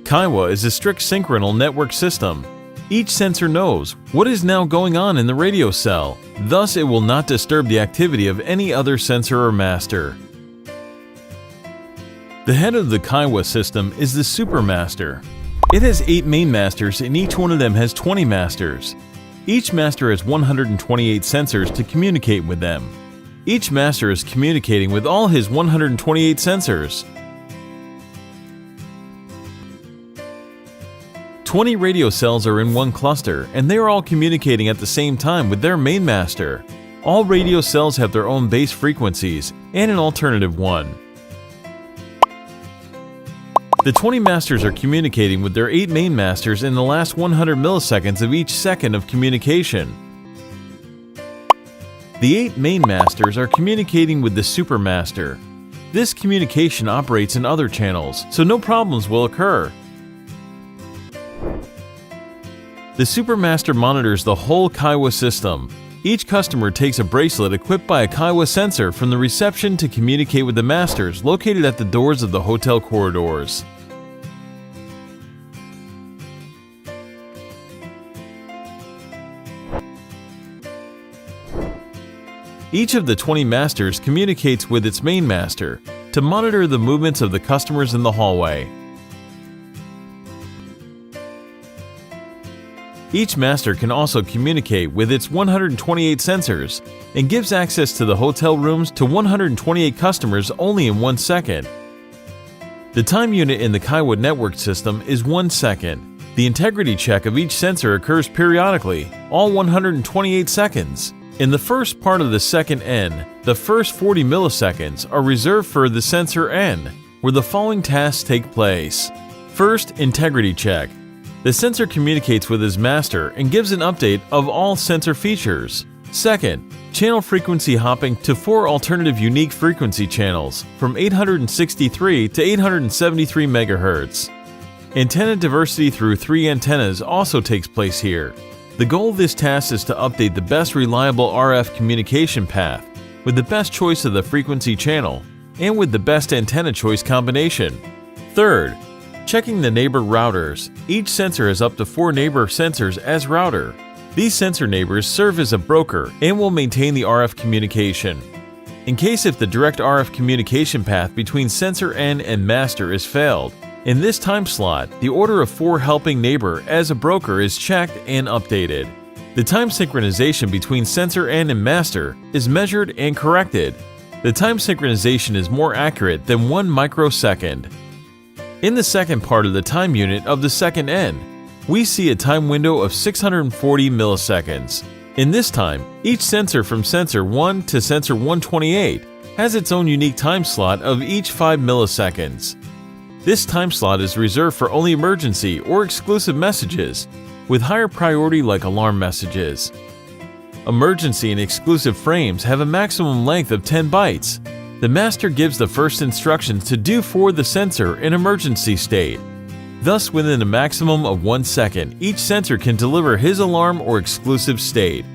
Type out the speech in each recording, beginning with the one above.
KYWA is a strict synchronal network system. Each sensor knows what is now going on in the radio cell, thus it will not disturb the activity of any other sensor or master. The head of the KYWA system is the supermaster. It has 8 main masters and each one of them has 20 masters. Each master has 128 sensors to communicate with them. Each master is communicating with all his 128 sensors. 20 radio cells are in one cluster, and they are all communicating at the same time with their main master. All radio cells have their own base frequencies and an alternative one. The 20 masters are communicating with their 8 main masters in the last 100 milliseconds of each second of communication. The 8 main masters are communicating with the supermaster. This communication operates in other channels, so no problems will occur. The supermaster monitors the whole KYWA system. Each customer takes a bracelet equipped by a KYWA sensor from the reception to communicate with the masters located at the doors of the hotel corridors. Each of the 20 masters communicates with its main master to monitor the movements of the customers in the hallway. Each master can also communicate with its 128 sensors and gives access to the hotel rooms to 128 customers only in 1 second. The time unit in the KYWA network system is 1 second. The integrity check of each sensor occurs periodically, all 128 seconds. In the first part of the second N, the first 40 milliseconds are reserved for the sensor N, where the following tasks take place. First, integrity check. The sensor communicates with his master and gives an update of all sensor features. Second, channel frequency hopping to 4 alternative unique frequency channels from 863 to 873 MHz. Antenna diversity through 3 antennas also takes place here. The goal of this task is to update the best reliable RF communication path with the best choice of the frequency channel and with the best antenna choice combination. Third, checking the neighbor routers. Each sensor has up to 4 neighbor sensors as router. These sensor neighbors serve as a broker and will maintain the RF communication. In case if the direct RF communication path between sensor N and master is failed, in this time slot, the order of 4 helping neighbor as a broker is checked and updated. The time synchronization between sensor N and master is measured and corrected. The time synchronization is more accurate than 1 microsecond. In the second part of the time unit of the second N, we see a time window of 640 milliseconds. In this time, each sensor from sensor 1 to sensor 128 has its own unique time slot of each 5 milliseconds. This time slot is reserved for only emergency or exclusive messages, with higher priority like alarm messages. Emergency and exclusive frames have a maximum length of 10 bytes. The master gives the first instructions to do for the sensor in emergency state. Thus, within a maximum of 1 second, each sensor can deliver his alarm or exclusive state.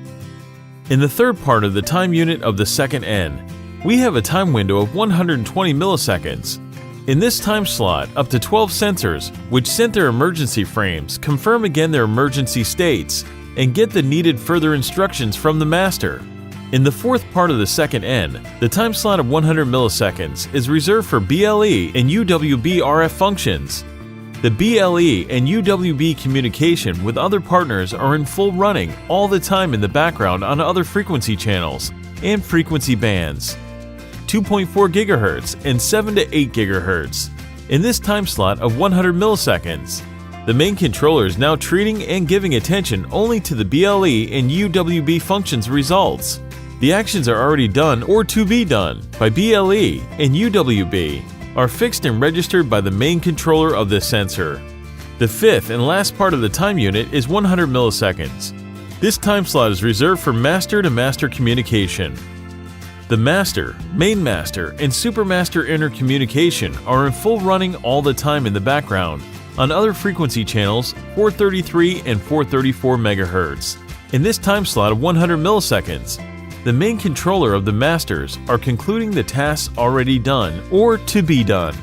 In the third part of the time unit of the second N, we have a time window of 120 milliseconds. In this time slot, up to 12 sensors, which sent their emergency frames, confirm again their emergency states and get the needed further instructions from the master. In the fourth part of the second N, the time slot of 100 milliseconds is reserved for BLE and UWB RF functions. The BLE and UWB communication with other partners are in full running all the time in the background on other frequency channels and frequency bands. 2.4 GHz and 7 to 8 GHz. In this time slot of 100 milliseconds, the main controller is now treating and giving attention only to the BLE and UWB functions results. The actions are already done or to be done by BLE and UWB are fixed and registered by the main controller of the sensor. The fifth and last part of the time unit is 100 milliseconds. This time slot is reserved for master-to-master communication. The master, main master, and supermaster intercommunication are in full running all the time in the background on other frequency channels 433 and 434 MHz. In this time slot of 100 milliseconds, the main controller of the masters are concluding the tasks already done or to be done.